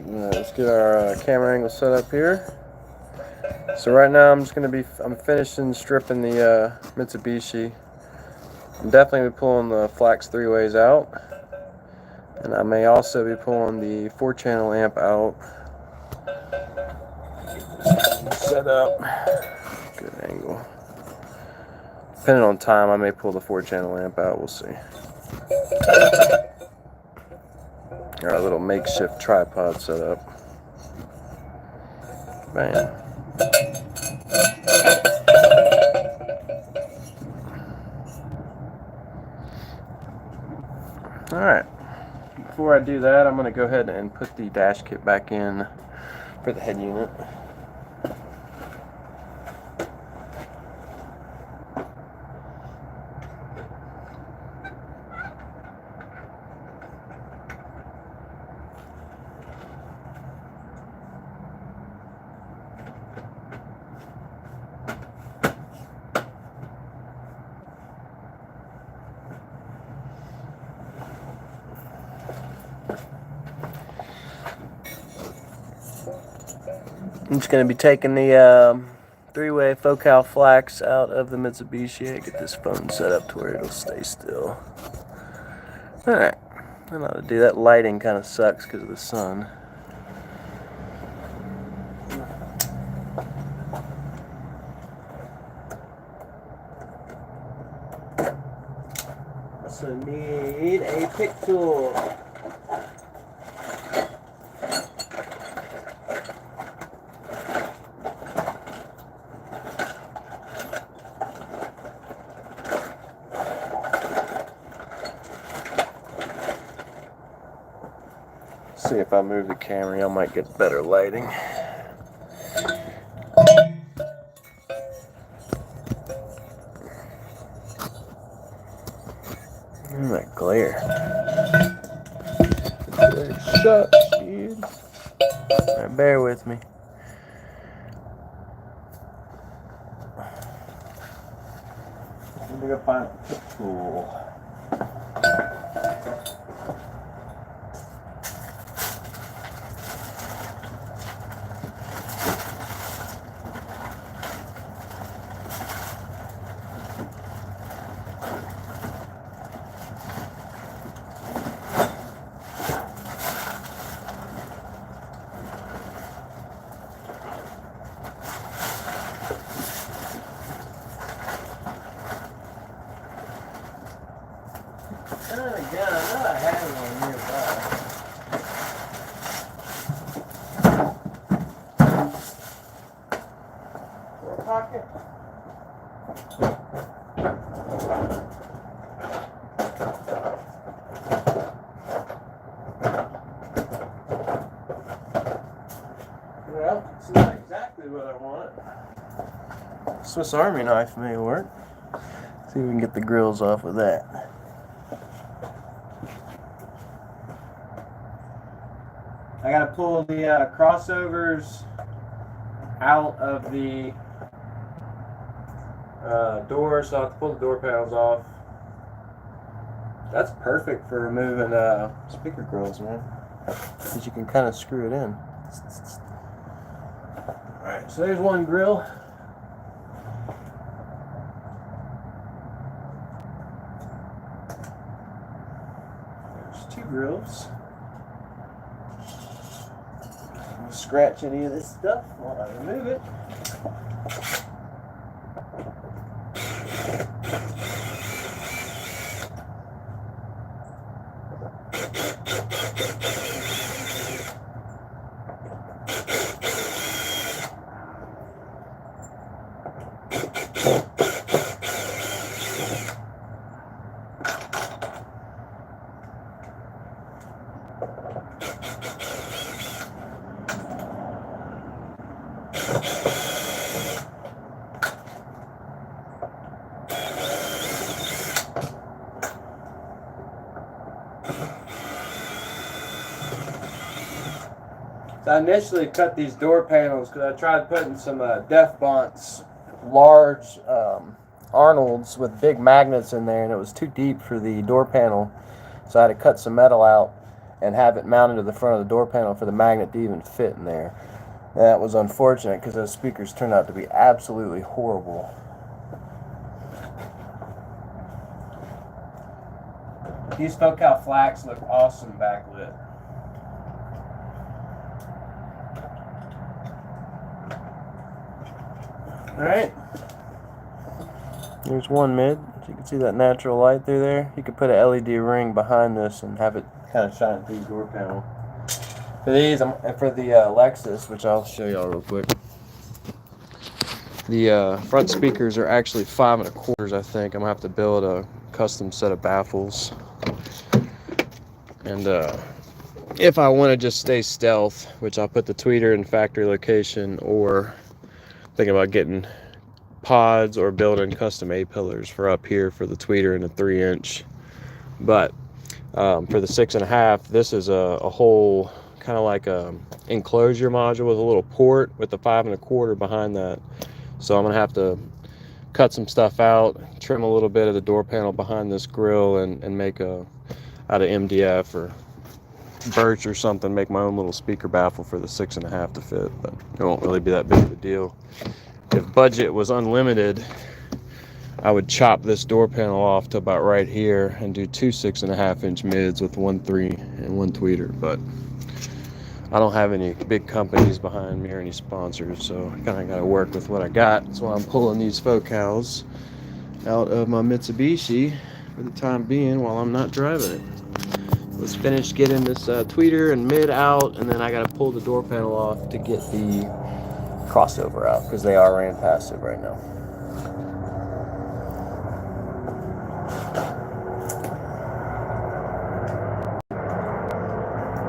Let's get our camera angle set up here. So right now I'm finishing stripping the Mitsubishi. I'm definitely be pulling the Flax 3-ways out, and I may also be pulling the 4-channel amp out. Set up. Good angle. Depending on time, I may pull the 4-channel amp out. We'll see. Our little makeshift tripod set up. Bam. Alright, before I do that, I'm going to go ahead and put the dash kit back in for the head unit. I'm just going to be taking the 3-way Focal Flax out of the Mitsubishi. I get this phone set up to where it'll stay still. Alright, I know how to do that. Lighting kind of sucks because of the sun. Also need a pick tool. See if I move the camera, I might get better lighting. That glare. Glare sucks, dude. Right, bear with me. Let me go find a pick tool. Oh, God, I know I had one nearby. Pocket. Well, it's not exactly what I want. Swiss Army knife may work. See if we can get the grills off with that. I gotta pull the crossovers out of the door, so I have to pull the door panels off. That's perfect for removing speaker grills, man, because you can kind of screw it in. Alright, so there's one grill. There's 2 grills. Scratch any of this stuff while I remove it. So I initially cut these door panels because I tried putting some Def Bonts large Arnolds with big magnets in there, and it was too deep for the door panel, so I had to cut some metal out. and have it mounted to the front of the door panel for the magnet to even fit in there. And that was unfortunate because those speakers turned out to be absolutely horrible. These Focal Flax look awesome backlit. Alright. There's one mid. You can see that natural light through there. You could put an LED ring behind this and have it kind of shine through the door panel. For these, for the Lexus, which I'll show y'all real quick. The front speakers are actually 5 1/4, I think. I'm gonna have to build a custom set of baffles. And if I want to just stay stealth, which I'll put the tweeter in factory location, or thinking about getting pods or building custom A-pillars for up here for the tweeter and a 3-inch. But for the 6.5, this is a whole kind of like a enclosure module with a little port with the 5 1/4 behind that. So I'm gonna have to cut some stuff out, trim a little bit of the door panel behind this grill, and make a out of MDF or birch or something, make my own little speaker baffle for the 6.5 to fit. But it won't really be that big of a deal. If budget was unlimited, I would chop this door panel off to about right here and do 2 6.5-inch mids with 1 3 and 1 tweeter. But I don't have any big companies behind me or any sponsors, so I kind of got to work with what I got. That's why I'm pulling these Focals out of my Mitsubishi for the time being while I'm not driving it. Let's finish getting this tweeter and mid out, and then I got to pull the door panel off to get the crossover out because they are ran passive right now.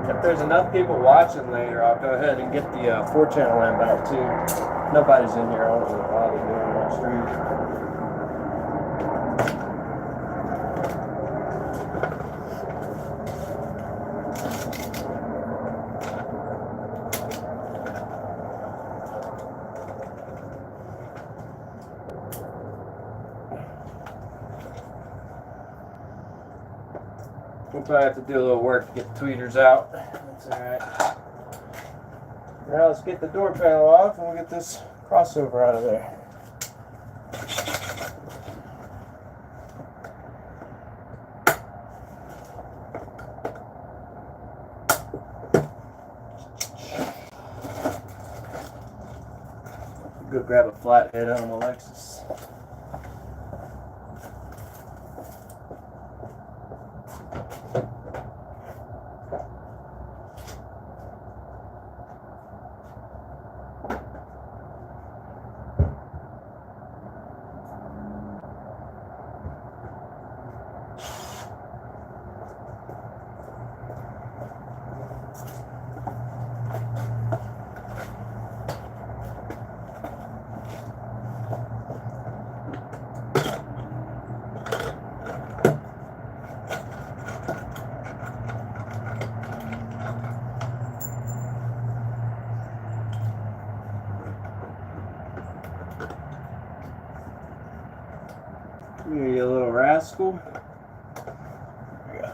If there's enough people watching later, I'll go ahead and get the 4-channel amp out too. Nobody's in here. I don't really bother doing my stream. We'll probably have to do a little work to get the tweeters out. That's alright. Now let's get the door panel off and we'll get this crossover out of there. Go grab a flathead on my Lexus. You little rascal. There you go.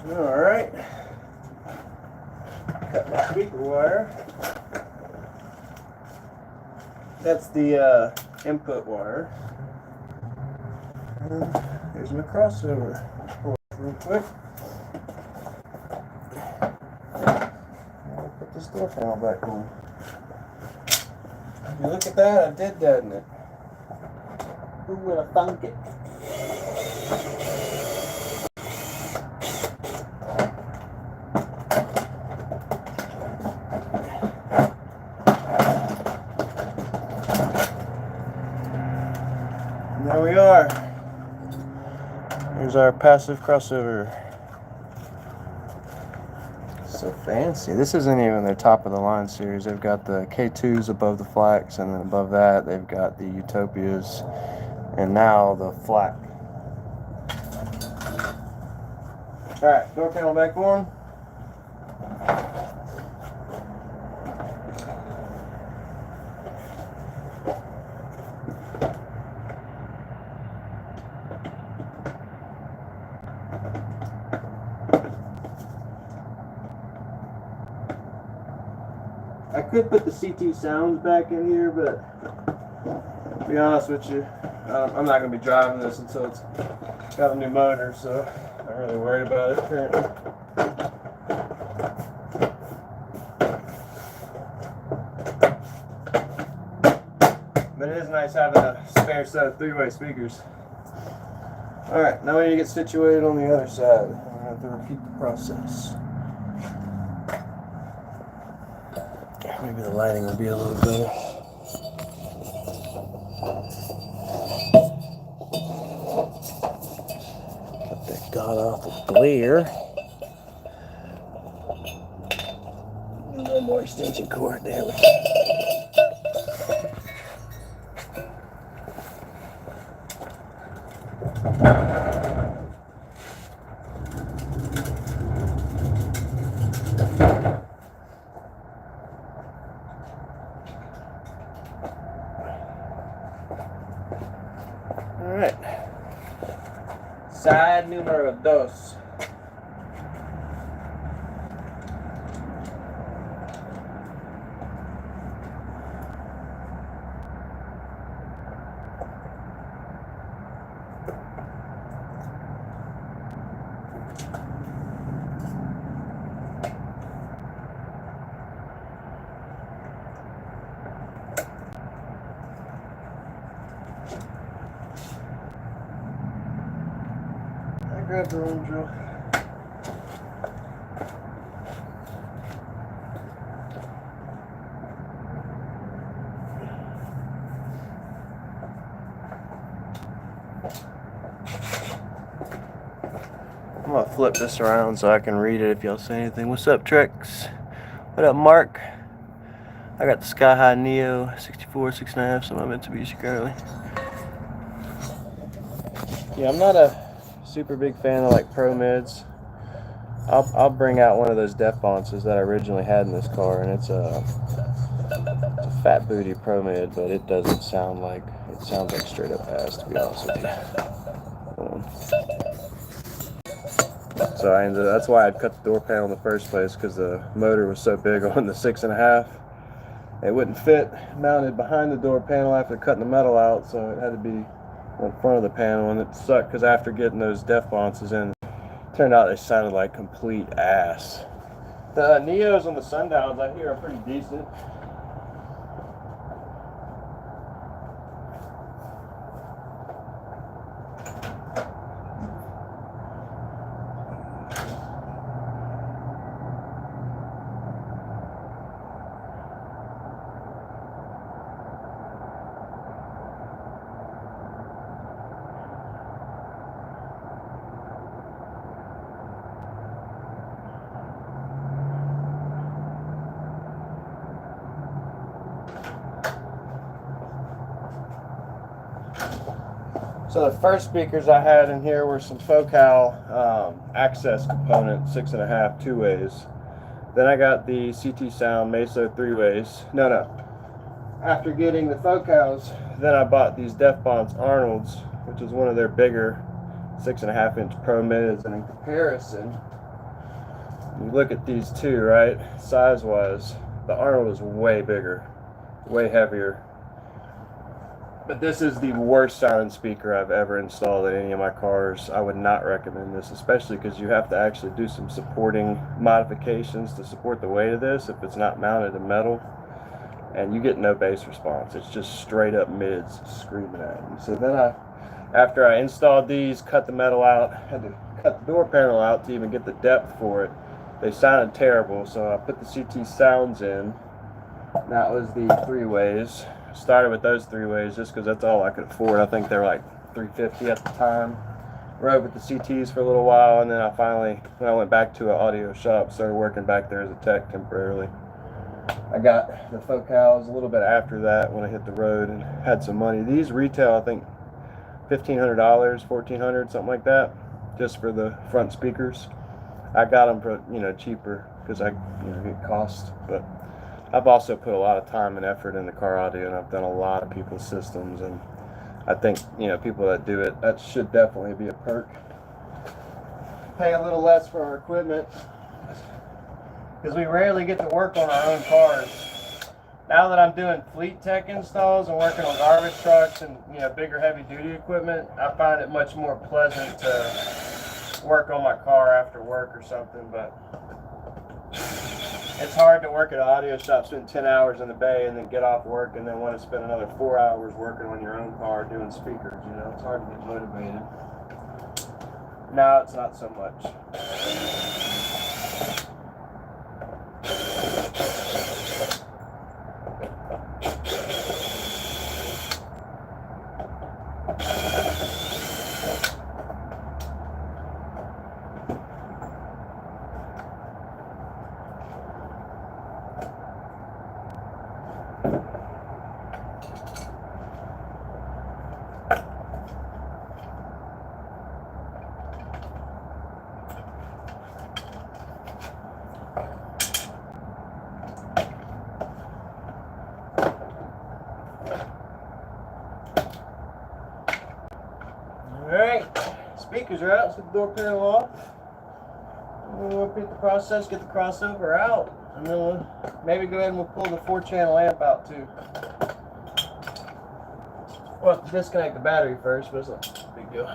Alright, cut my speaker wire. That's the input wire. Here's my crossover. Pull it real quick. I'll put this door panel back on. If you look at that, I did that in it. Who would have thunk it? And there we are. Here's our passive crossover. So fancy. This isn't even their top of the line series. They've got the K2s above the Flax, and then above that they've got the Utopias, and now the Flax. Alright, door panel back on. I could put the CT sounds back in here, but to be honest with you, I'm not going to be driving this until it's got a new motor, so I'm not really worried about it currently. But it is nice having a spare set of three-way speakers. Alright, now we need to get situated on the other side. We're going to have to repeat the process. Maybe the lighting will be a little better. Got that god-awful glare. A little more extension cord. There we go. Alright. Side numero dos. Grab the room drill. I'm gonna flip this around so I can read it if y'all say anything. What's up, Trex? What up, Mark? I got the Sky High Neo 64 6.5, so I'm Mitsubishi currently. Yeah, I'm not a super big fan of like pro mids. I'll bring out one of those def bounces that I originally had in this car, and it's a fat booty pro mid, but it doesn't sound like, it sounds like straight up ass, to be honest with you. So that's why I'd cut the door panel in the first place, because the motor was so big on the 6.5. It wouldn't fit mounted behind the door panel after cutting the metal out, so it had to be in front of the panel, and it sucked because after getting those def bounces in, it turned out they sounded like complete ass. The Neos on the sundowns I hear are pretty decent. So the first speakers I had in here were some Focal access component 6.5 two-ways. Then I got the CT Sound Meso 3-ways. No. After getting the Focals, then I bought these Def Bonds Arnold's, which is one of their bigger 6.5-inch Pro Mids. And in comparison, you look at these two, right? Size-wise, the Arnold is way bigger, way heavier. But this is the worst sounding speaker I've ever installed in any of my cars. I would not recommend this, especially because you have to actually do some supporting modifications to support the weight of this if it's not mounted in metal. and you get no bass response. It's just straight up mids screaming at you. So then after I installed these, cut the metal out, had to cut the door panel out to even get the depth for it. They sounded terrible, so I put the CT sounds in. That was the 3-ways. Started with those 3-ways just because that's all I could afford. I think they were like $350 at the time. Rode with the CTs for a little while, and then I finally, when I went back to an audio shop, started working back there as a tech temporarily. I got the Focals a little bit after that when I hit the road and had some money. These retail, I think, $1,500, $1,400, something like that, just for the front speakers. I got them for, you know, cheaper because I, you know, get cost. But I've also put a lot of time and effort into car audio, and I've done a lot of people's systems, and I think, you know, people that do it, that should definitely be a perk. Pay a little less for our equipment because we rarely get to work on our own cars. Now that I'm doing fleet tech installs and working on garbage trucks and, you know, bigger heavy duty equipment, I find it much more pleasant to work on my car after work or something. But it's hard to work at an audio shop, spend 10 hours in the bay, and then get off work and then want to spend another 4 hours working on your own car doing speakers. You know, it's hard to get motivated. Now it's not so much. Alright, speakers are out, so the door panel off. We'll repeat the process, get the crossover out, and then we'll maybe go ahead and we'll pull the 4-channel amp out too. We'll have to disconnect the battery first, but it's not a big deal.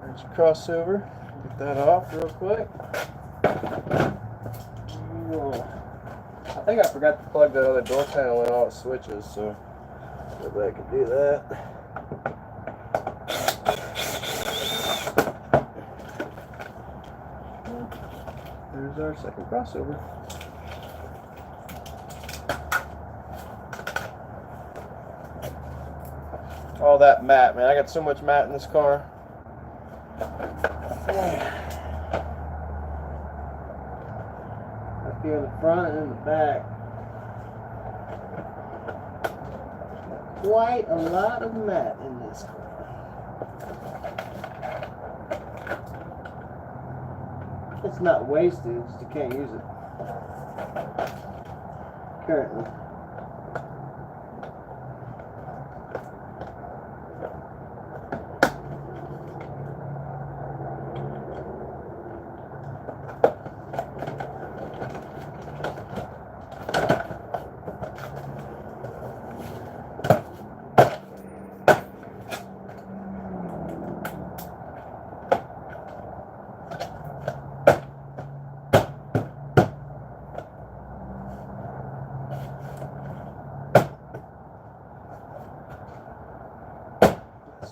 There's your crossover. Get that off real quick. I think I forgot to plug that other door panel in all the switches, so maybe I can do that. There's our second crossover. All that mat, man. I got so much mat in this car. Up here in the front and in the back. Quite a lot of mat in this car. It's not wasted, it's just you can't use it currently.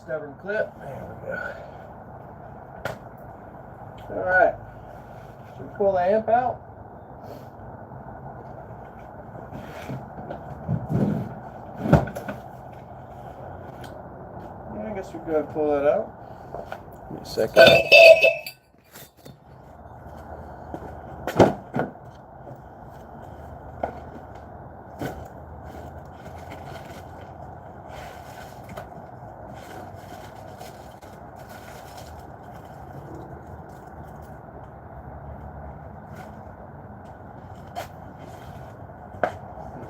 Stubborn clip. There we go. Alright. Should we pull the amp out? guess we'll go ahead and pull that out. Give me a second.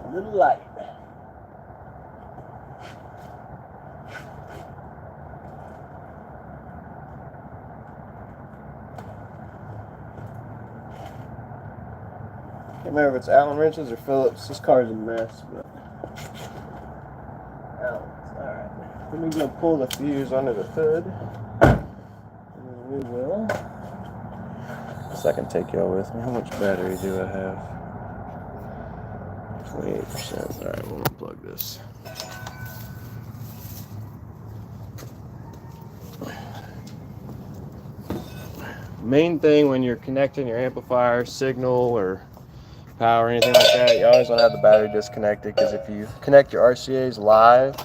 A little light. Can't remember if it's Allen wrenches or Phillips. This car's a mess, but Allen's. Alright. Then we're going to pull the fuse under the hood. And then we will. So I can take y'all with me. How much battery do I have? 28%. Alright, we'll unplug this. Main thing when you're connecting your amplifier, signal, or power or anything like that, you always want to have the battery disconnected, because if you connect your RCAs live,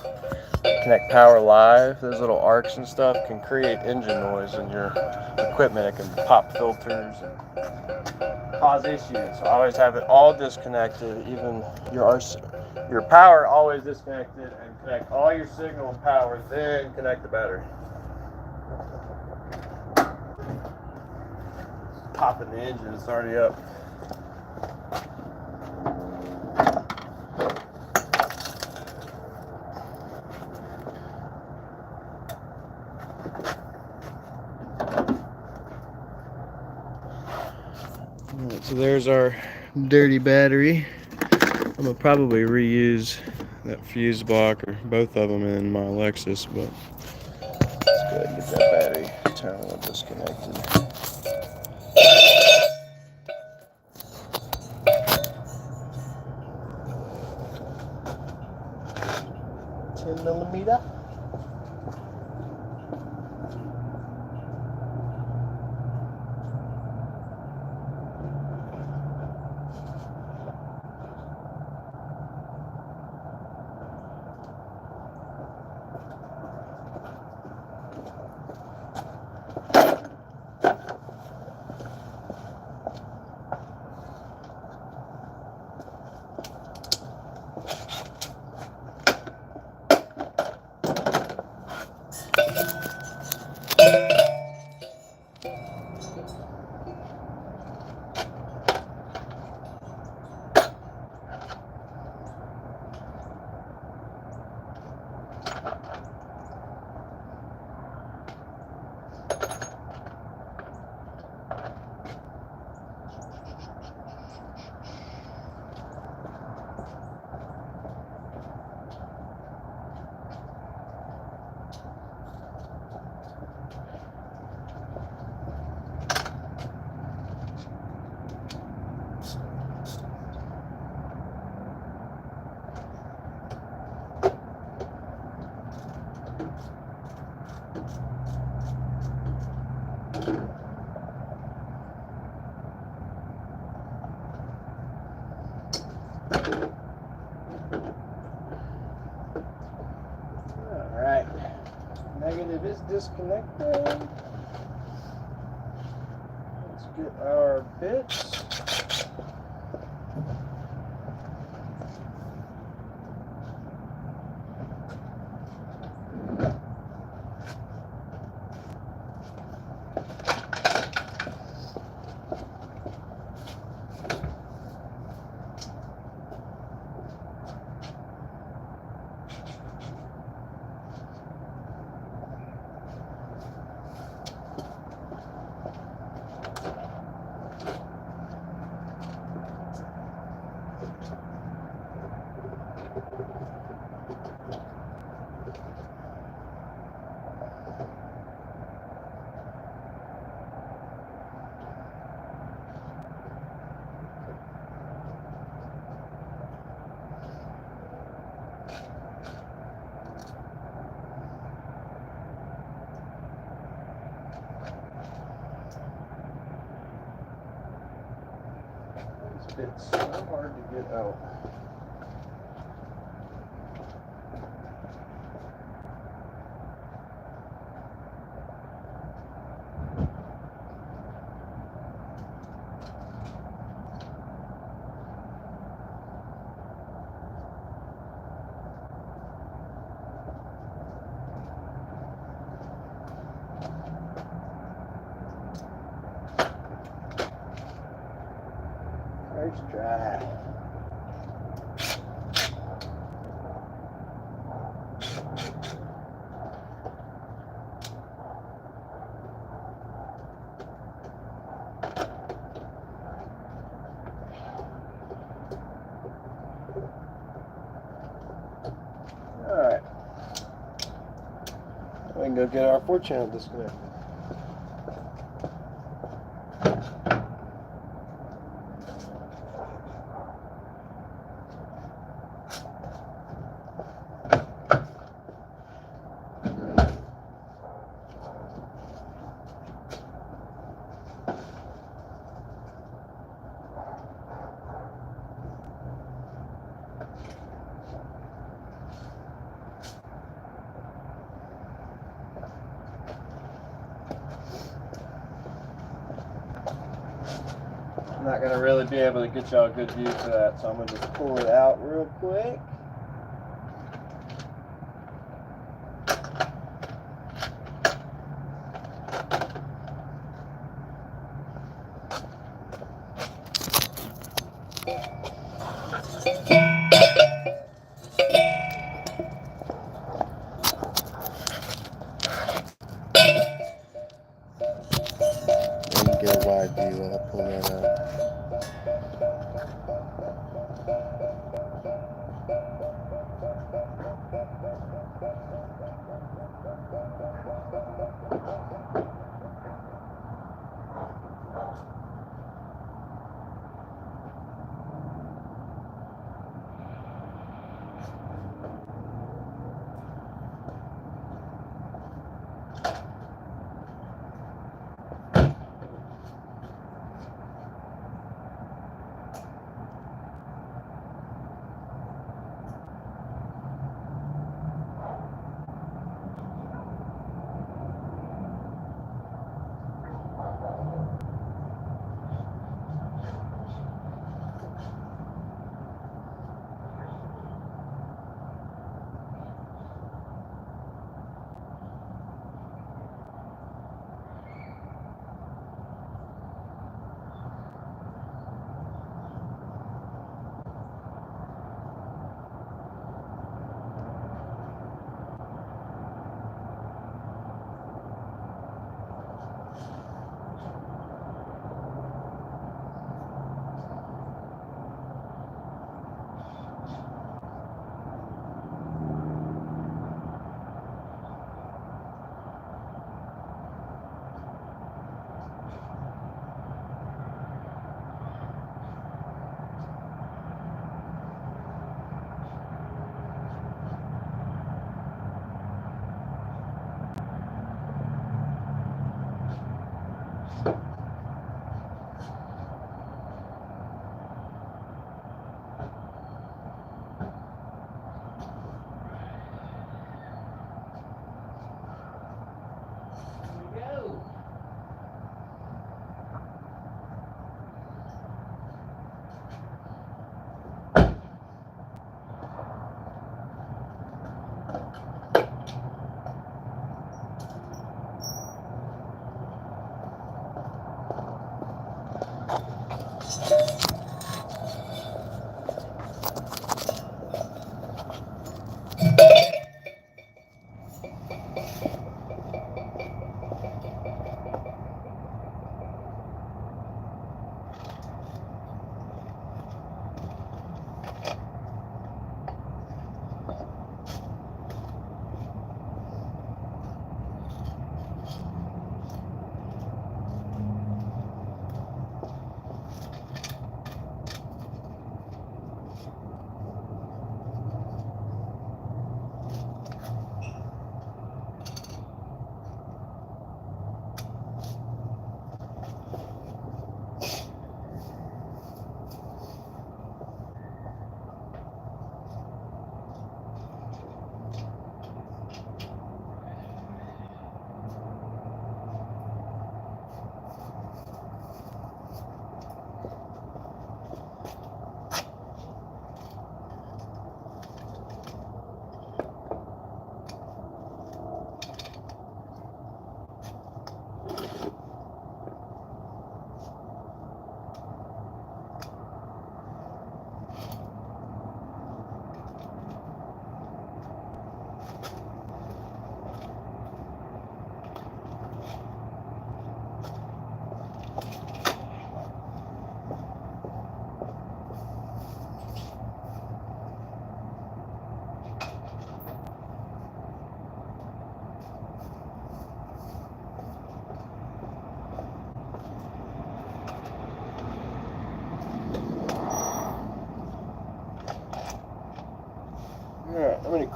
connect power live, those little arcs and stuff can create engine noise in your equipment. It can pop filters and cause issues. So always have it all disconnected, even your power always disconnected, and connect all your signal and power, then connect the battery. Popping the engine, it's already up. Alright, so there's our dirty battery. I'm gonna probably reuse that fuse block or both of them in my Lexus, but let's go ahead and get that battery terminal disconnected. 10mm. Alright, negative is disconnected. Let's get our bits. It's so hard to get out. First try. Alright. We can go get our 4-channel disconnect. I'm not going to really be able to get y'all a good view for that, so I'm going to just pull it out real quick. And get a wide view while I pull that out.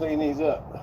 clean these up.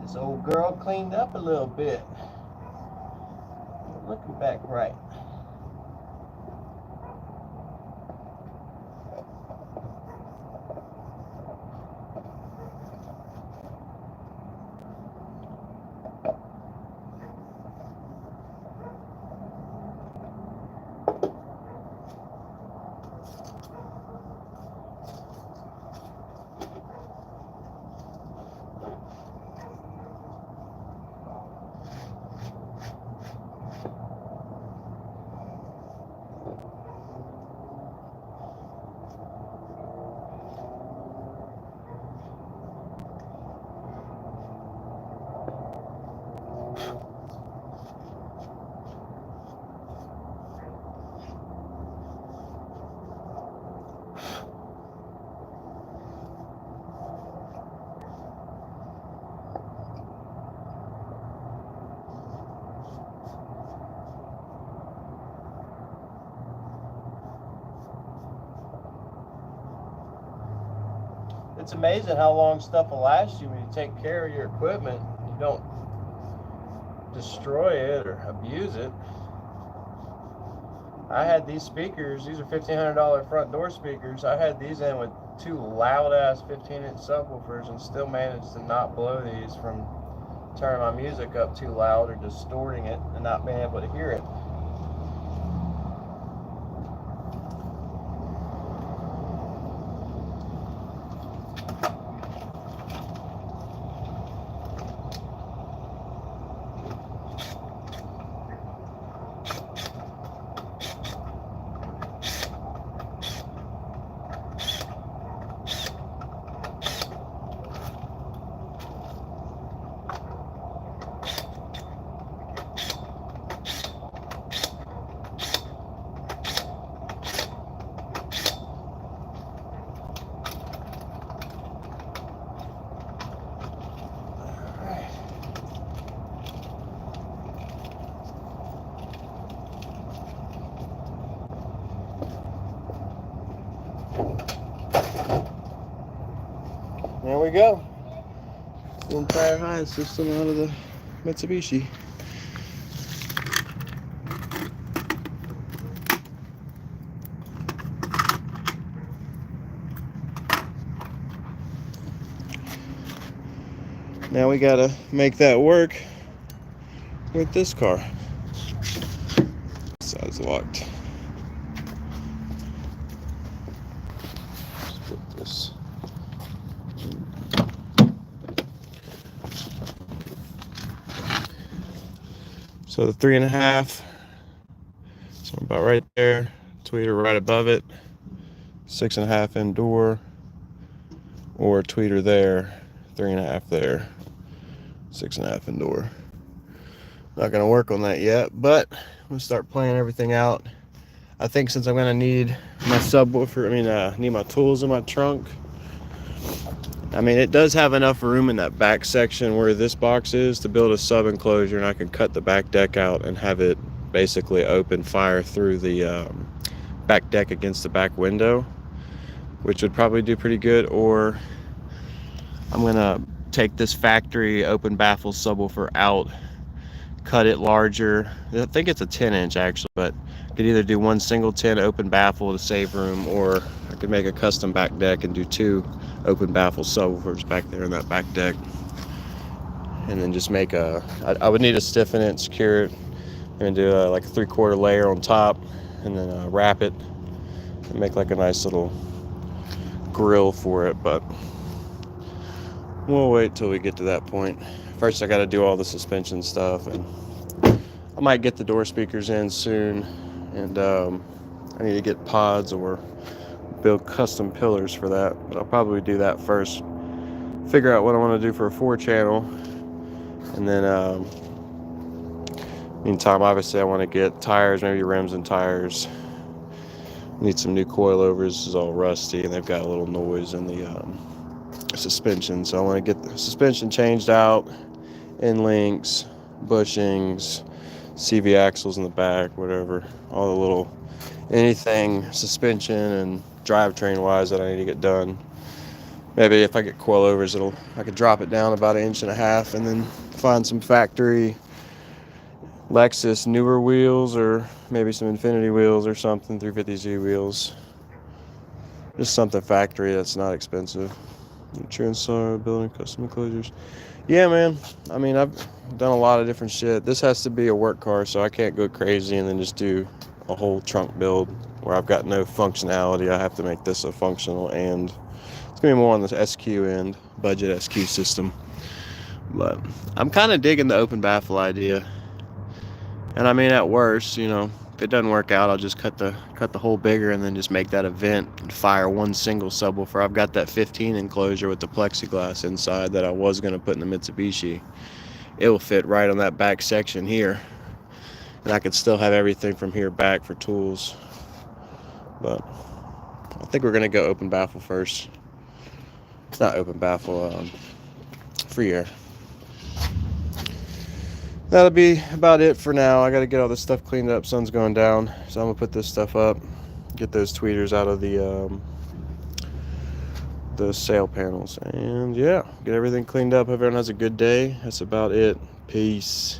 This old girl cleaned up a little bit. Looking back right. It's amazing how long stuff will last you when you take care of your equipment. You don't destroy it or abuse it. I had these speakers. These are $1,500 front door speakers. I had these in with two loud ass 15-inch subwoofers and still managed to not blow these from turning my music up too loud or distorting it and not being able to hear it. There we go. The entire high system out of the Mitsubishi. Now we gotta make that work with this car. Side's locked. Let's put this. So the 3.5, so about right there, tweeter right above it, 6.5 in door, or tweeter there, 3.5 there, 6.5 in door. Not gonna work on that yet, but I'm gonna start planning everything out. I think since I'm gonna need my subwoofer, need my tools in my trunk. It does have enough room in that back section where this box is to build a sub enclosure, and I can cut the back deck out and have it basically open fire through the back deck against the back window, which would probably do pretty good. Or I'm gonna take this factory open baffle subwoofer out, cut it larger. I think it's a 10-inch actually, but I could either do one single 10 open baffle to save room, or I could make a custom back deck and do 2 open baffle subwoofers back there in that back deck. And then just make I would need to stiffen it, secure it, and do like a 3/4 layer on top, and then wrap it and make like a nice little grill for it. But we'll wait till we get to that point. First I got to do all the suspension stuff, and I might get the door speakers in soon, and I need to get pods or build custom pillars for that, but I'll probably do that first, figure out what I want to do for a 4-channel, and then meantime obviously I want to get tires, maybe rims and tires. Need some new coilovers. This is all rusty and they've got a little noise in the suspension, so I want to get the suspension changed out, end links, bushings, CV axles in the back, whatever, all the little anything suspension and drivetrain wise that I need to get done. Maybe if I get coilovers, I could drop it down about 1.5 inches and then find some factory Lexus newer wheels, or maybe some Infinity wheels or something, 350Z wheels. Just something factory that's not expensive. Transar, building custom enclosures. Yeah, man. I mean, I've done a lot of different shit. This has to be a work car, so I can't go crazy and then just do a whole trunk build where I've got no functionality. I have to make this a functional, and it's gonna be more on the SQ end, budget SQ system. But I'm kind of digging the open baffle idea. And I mean, at worst, you know, if it doesn't work out, I'll just cut the hole bigger and then just make that a vent and fire one single subwoofer. I've got that 15 enclosure with the plexiglass inside that I was going to put in the Mitsubishi. It will fit right on that back section here, and I could still have everything from here back for tools. But I think we're going to go open baffle first. Not open baffle, free air. That'll be about it for now. I got to get all this stuff cleaned up. Sun's going down, so I'm gonna put this stuff up, get those tweeters out of the sail panels, and yeah, get everything cleaned up. Hope everyone has a good day. That's about it. Peace.